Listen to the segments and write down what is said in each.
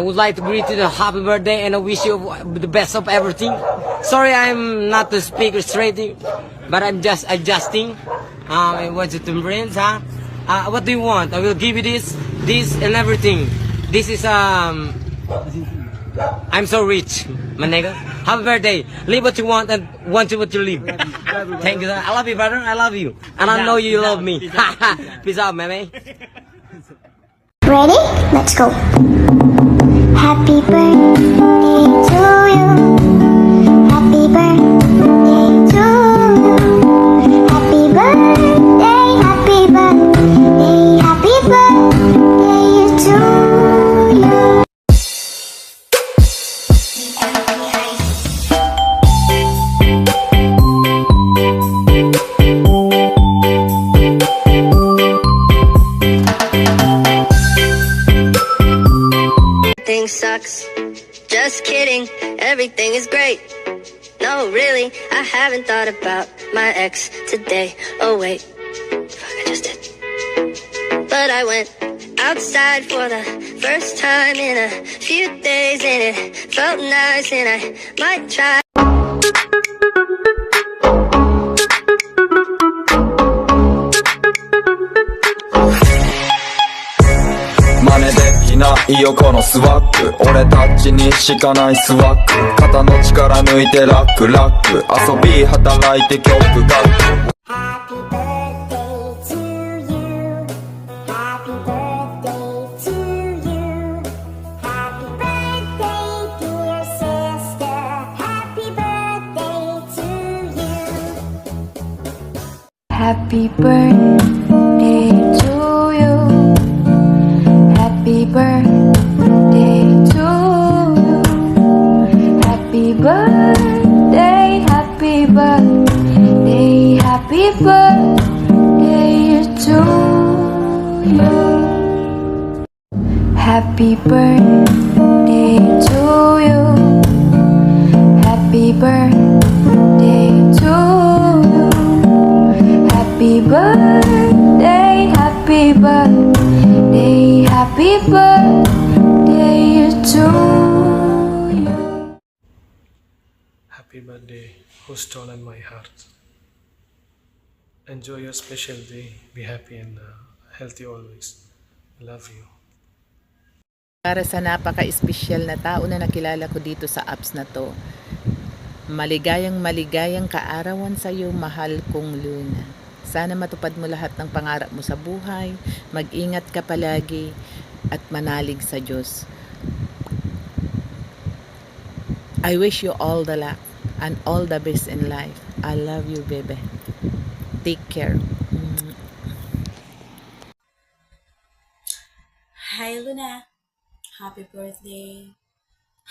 would like to greet you the happy birthday and I wish you the best of everything. Sorry, I'm not the speaker straight, but I'm just adjusting. What's it, friends, huh? What do you want? I will give you this, and everything. This is I'm so rich, my nigga. Happy birthday. Live what you want and want what you live. Thank you, sir. I love you, brother. I love you, and I know you love me. Peace out, man. Ready? Let's go. Happy birthday to you. Happy birthday to you. Happy birthday, happy birthday, happy birthday to you. Everything sucks. Just kidding, everything is great. No, really, I haven't thought about my ex today. Oh wait, fuck, I just did. But I went outside for the first time in a few days, and it felt nice, and I might try.真似できないよこのスワッグ、俺たちにしかないスワッグ、肩の力抜いてラックラック、遊び働いて曲書く。 Happy birthday to you. Happy birthday to you. Happy birthday, dear sister. Happy birthday to you. Happy birthday to you. Happy birthday to you. Happy birthday, happy birthday, happy birthday to you. Happy birthday to you. Happy birthday to you. Happy birthday, happy birthday, happy birthday to you. Happy birthday, who's stolen my heart. Enjoy your special day. Be happy and healthy always. I love you. Para sa napaka-espesyal na tao na nakilala ko dito sa apps na to, maligayang kaarawan sa iyo, mahal kong Luna. Sana matupad mo lahat ng pangarap mo sa buhay, mag-ingat ka palagi, at manalig sa Diyos. I wish you all the luck and all the best in life. I love you, baby. Take care. Hi Luna, happy birthday,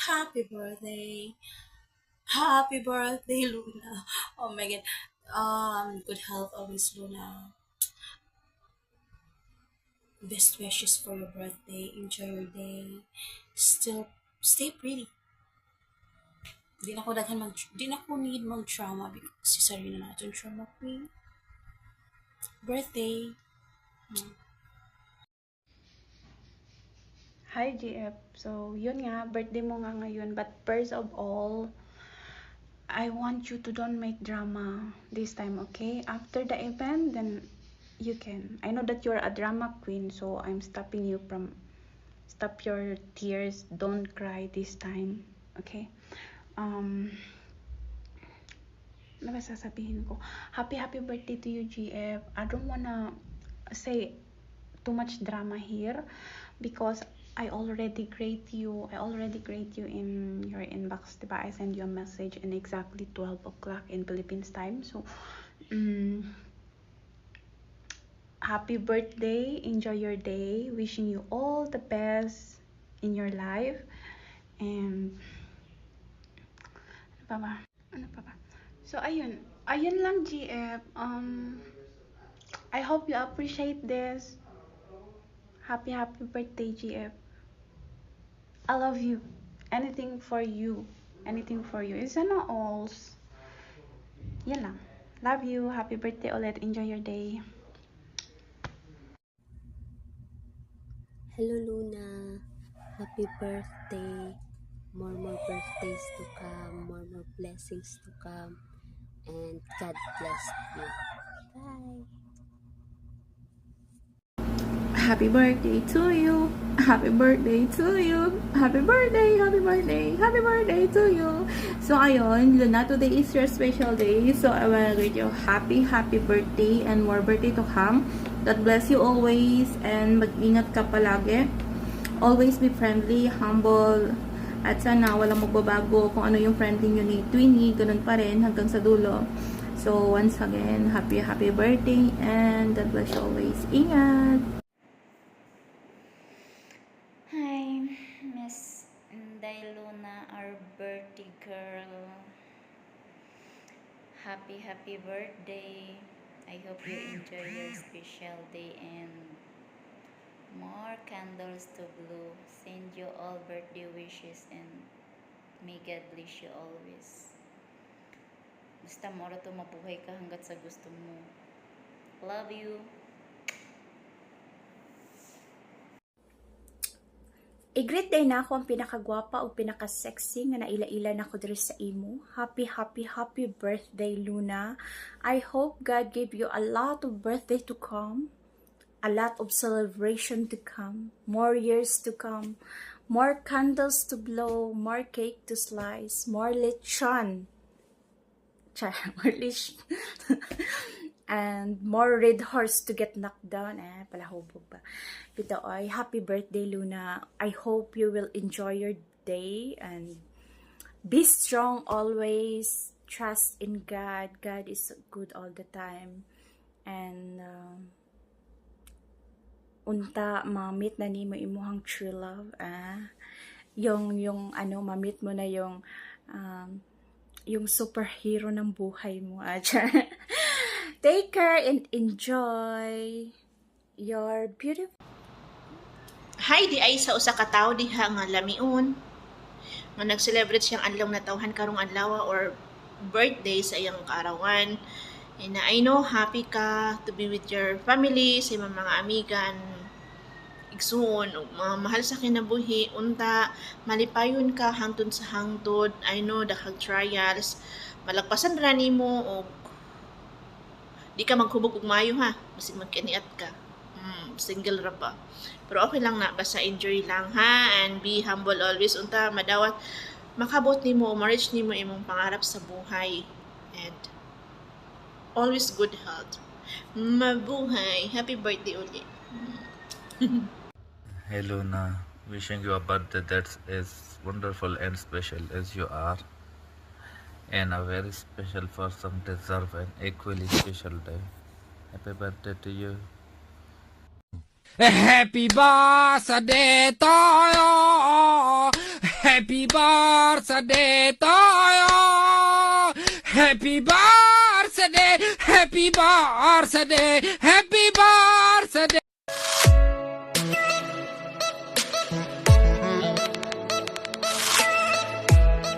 happy birthday, happy birthday Luna. Oh my god, good health always Luna. Best wishes for your birthday, enjoy your day, still stay pretty. Di na ko need mag-trauma because si Sarina natin trauma queen. Birthday. Hi GF, so yun nga, birthday mo nga ngayon, but first of all, I want you to don't make drama this time, okay? After the event, then you can. I know that you're a drama queen, so I'm stopping you from, stop your tears, don't cry this time, okay? Ano ba sasabihin ko? Happy birthday to you GF. I don't wanna say too much drama here because I already grade you in your inbox, diba? I send you a message in exactly 12 o'clock in Philippines time. So happy birthday, enjoy your day, wishing you all the best in your life, and ano pa ba? So ayun lang GF. I hope you appreciate this. Happy birthday GF. I love you. Anything for you. It's na alls. Yan lang. Love you. Happy birthday ulit. Enjoy your day. Hello Luna. Happy birthday. More birthdays to come, more blessings to come, and God bless you. Bye. Happy birthday to you. Happy birthday to you. Happy birthday, happy birthday, happy birthday to you. So ayun, Luna, today is your special day. So I wanna greet you happy birthday and more birthday to come. God bless you always and mag-ingat ka palagi. Always be friendly, humble, at sana walang magbabago kung ano yung friendly nyo ni Twinnie, ganun pa rin hanggang sa dulo. So once again, happy birthday and God bless you always. Ingat! Hi, Miss Inday Luna, our birthday girl. Happy birthday. I hope you enjoy your special day and more candles to blow. Send you all birthday wishes and may God bless you always. Basta mo to mabuhay ka hanggat sa gusto mo. Love you. I-greet day na ako ang pinakagwapa o pinaka-sexy nga naila-ila na ko diri sa imo. Happy birthday, Luna. I hope God gave you a lot of birthday to come, a lot of celebration to come, more years to come, more candles to blow, more cake to slice, more lechon. More lechon. And more red horse to get knocked down. Palahubog ba? Pero ay, happy birthday, Luna. I hope you will enjoy your day and be strong always. Trust in God. God is good all the time. And unta, ma-meet na ni mo imuhang true love. Yung ma-meet mo na yung superhero ng buhay mo. Take care and enjoy your beautiful. Hi, di ay sa usa ka tawo diha nga lamiun. Nga nag-celebrate siyang adlaw na tawhan karong adlaw or birthday sa iyang kaarawan. And I know happy ka to be with your family, sa imong mga amigan, igsoon, mga mahal sa kinabuhi, unta, malipayon ka hangtod sa hangtod. I know daghang trials, malagpasan ra nimo o di ka maghubog og maayo ha, basig magkaniat ka. Single ra ba? Pero okay lang na, basta enjoy lang ha, and be humble always. Unta, madawat, makabot nimo, ma-reach nimo imong pangarap sa buhay. And always good health. Mabuhay. Happy birthday ulit. Hey Luna, wishing you a birthday that's as wonderful and special as you are. And a very special person deserve an equally special day. Happy birthday to you. Happy birthday to you. Happy birthday to you. Happy birthday. Happy birthday. Happy birthday.